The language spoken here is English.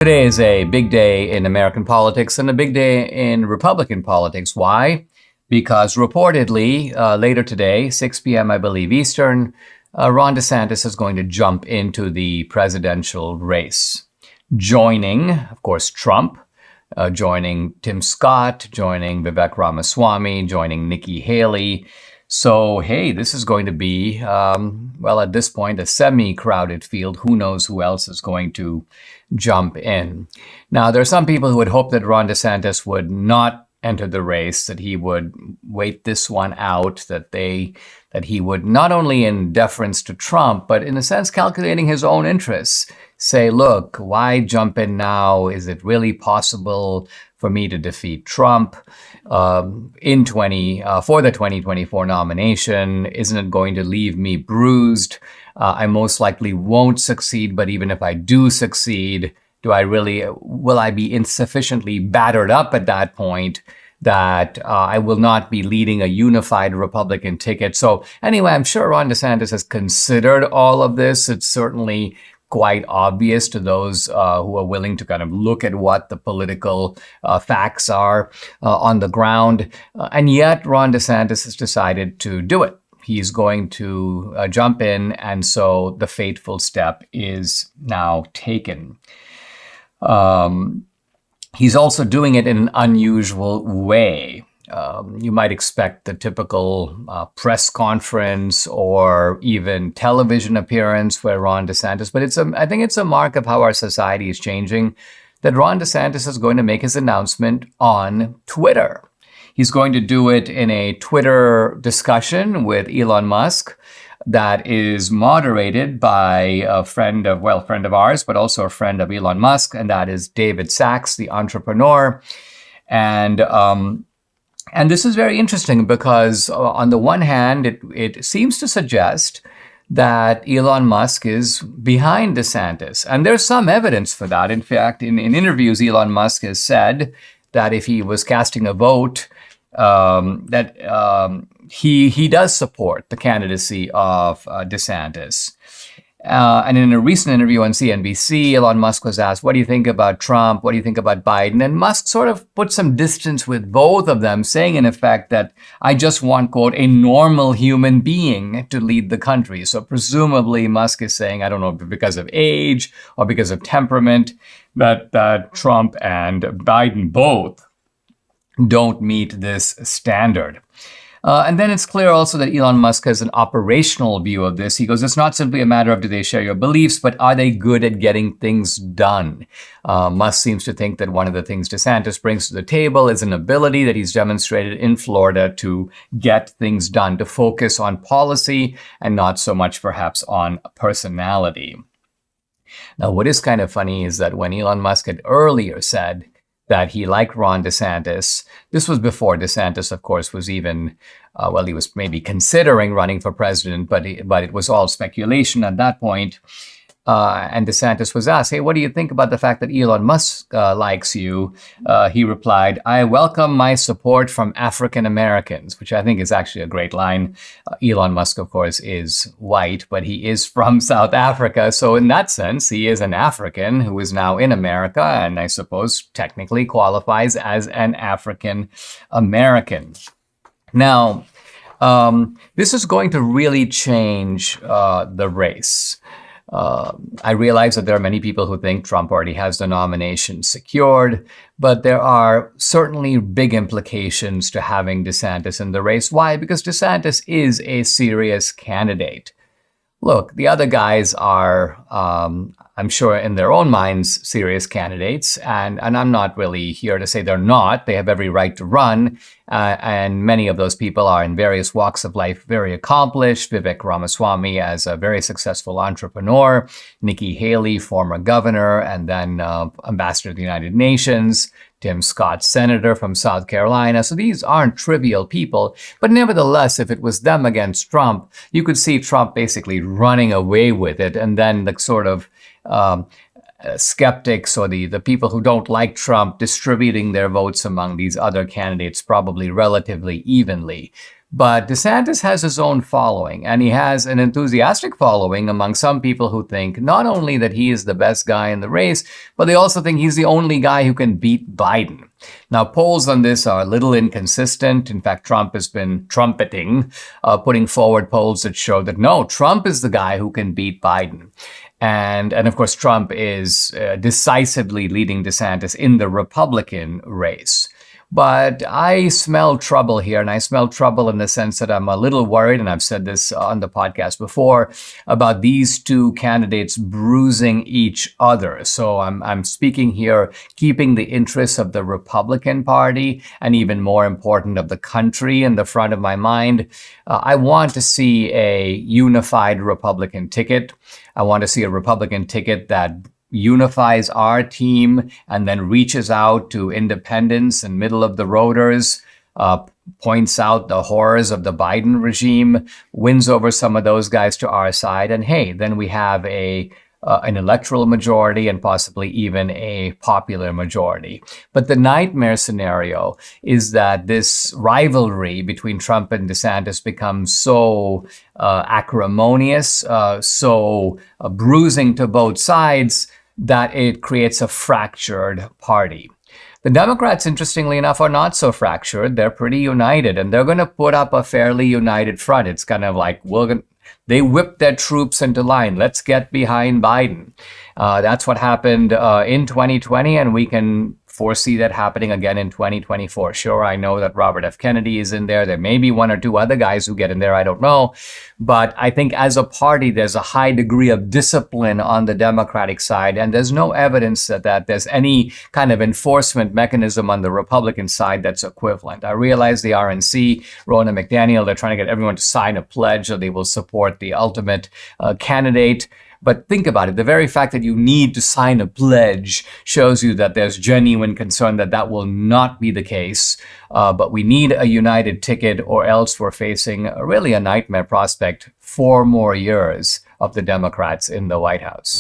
Today is a big day in American politics and a big day in Republican politics. Why? Because reportedly, later today, 6 p.m., I believe, Eastern, Ron DeSantis is going to jump into the presidential race, joining, of course, Trump, joining Tim Scott, joining Vivek Ramaswamy, joining Nikki Haley. So, hey, this is going to be, at this point, a semi-crowded field. Who knows who else is going to jump in? Now, there are some people who would hope that Ron DeSantis would not enter the race, that he would wait this one out, that he would, not only in deference to Trump, but in a sense calculating his own interests, say, look, why jump in now? Is it really possible for me to defeat Trump for the 2024 nomination? Isn't it going to leave me bruised? I most likely won't succeed, but even if I do succeed, will I be insufficiently battered up at that point that I will not be leading a unified Republican ticket? So anyway, I'm sure Ron DeSantis has considered all of this. It's certainly quite obvious to those who are willing to kind of look at what the political facts are on the ground. And yet Ron DeSantis has decided to do it. He's going to jump in, and so the fateful step is now taken. He's also doing it in an unusual way. You might expect the typical press conference or even television appearance where Ron DeSantis, but I think it's a mark of how our society is changing, that Ron DeSantis is going to make his announcement on Twitter. He's going to do it in a Twitter discussion with Elon Musk that is moderated by a friend of ours, but also a friend of Elon Musk, and that is David Sachs, the entrepreneur. And this is very interesting because on the one hand, it seems to suggest that Elon Musk is behind DeSantis. And there's some evidence for that. In fact, in interviews, Elon Musk has said that if he was casting a vote, he does support the candidacy of DeSantis. And in a recent interview on CNBC, Elon Musk was asked, what do you think about Trump? What do you think about Biden? And Musk sort of put some distance with both of them, saying in effect that I just want, quote, a normal human being to lead the country. So presumably Musk is saying, I don't know, because of age or because of temperament, that Trump and Biden both don't meet this standard. And then it's clear also that Elon Musk has an operational view of this. He goes, it's not simply a matter of do they share your beliefs, but are they good at getting things done? Musk seems to think that one of the things DeSantis brings to the table is an ability that he's demonstrated in Florida to get things done, to focus on policy and not so much perhaps on personality. Now, what is kind of funny is that when Elon Musk had earlier said that he liked Ron DeSantis, this was before DeSantis, of course, was even, he was maybe considering running for president, but it was all speculation at that point. And DeSantis was asked, hey, what do you think about the fact that Elon Musk likes you? He replied, I welcome my support from African Americans, which I think is actually a great line. Elon Musk, of course, is white, but he is from South Africa. So in that sense, he is an African who is now in America, and I suppose technically qualifies as an African American. Now, this is going to really change the race. I realize that there are many people who think Trump already has the nomination secured, but there are certainly big implications to having DeSantis in the race. Why? Because DeSantis is a serious candidate. Look, the other guys are, I'm sure in their own minds, serious candidates. And I'm not really here to say they're not. They have every right to run. And many of those people are in various walks of life, very accomplished. Vivek Ramaswamy as a very successful entrepreneur. Nikki Haley, former governor, and then ambassador to the United Nations. Tim Scott, senator from South Carolina. So these aren't trivial people. But nevertheless, if it was them against Trump, you could see Trump basically running away with it. And then the sort of skeptics or the people who don't like Trump distributing their votes among these other candidates probably relatively evenly. But DeSantis has his own following, and he has an enthusiastic following among some people who think not only that he is the best guy in the race, but they also think he's the only guy who can beat Biden. Now, polls on this are a little inconsistent. In fact, Trump has been trumpeting, putting forward polls that show that no, Trump is the guy who can beat Biden. And of course, Trump is decisively leading DeSantis in the Republican race. But I smell trouble here, and I smell trouble in the sense that I'm a little worried, and I've said this on the podcast before, about these two candidates bruising each other. So I'm speaking here, keeping the interests of the Republican Party, and even more important, of the country in the front of my mind. I want to see a unified Republican ticket. I want to see a Republican ticket that unifies our team and then reaches out to independents and middle of the roaders, points out the horrors of the Biden regime, wins over some of those guys to our side, and hey, then we have an electoral majority and possibly even a popular majority. But the nightmare scenario is that this rivalry between Trump and DeSantis becomes so acrimonious, so bruising to both sides, that it creates a fractured party. The Democrats, interestingly enough, are not so fractured. They're pretty united, and they're going to put up a fairly united front. It's kind of like, they whipped their troops into line. Let's get behind Biden. That's what happened in 2020, and we can foresee that happening again in 2024. Sure, I know that Robert F. Kennedy is in there. There may be one or two other guys who get in there. I don't know. But I think as a party, there's a high degree of discipline on the Democratic side, and there's no evidence that there's any kind of enforcement mechanism on the Republican side that's equivalent. I realize the RNC, Ronna McDaniel, they're trying to get everyone to sign a pledge that they will support the ultimate candidate. But think about it. The very fact that you need to sign a pledge shows you that there's genuine concern that will not be the case. But we need a united ticket, or else we're facing really a nightmare prospect, 4 more years of the Democrats in the White House.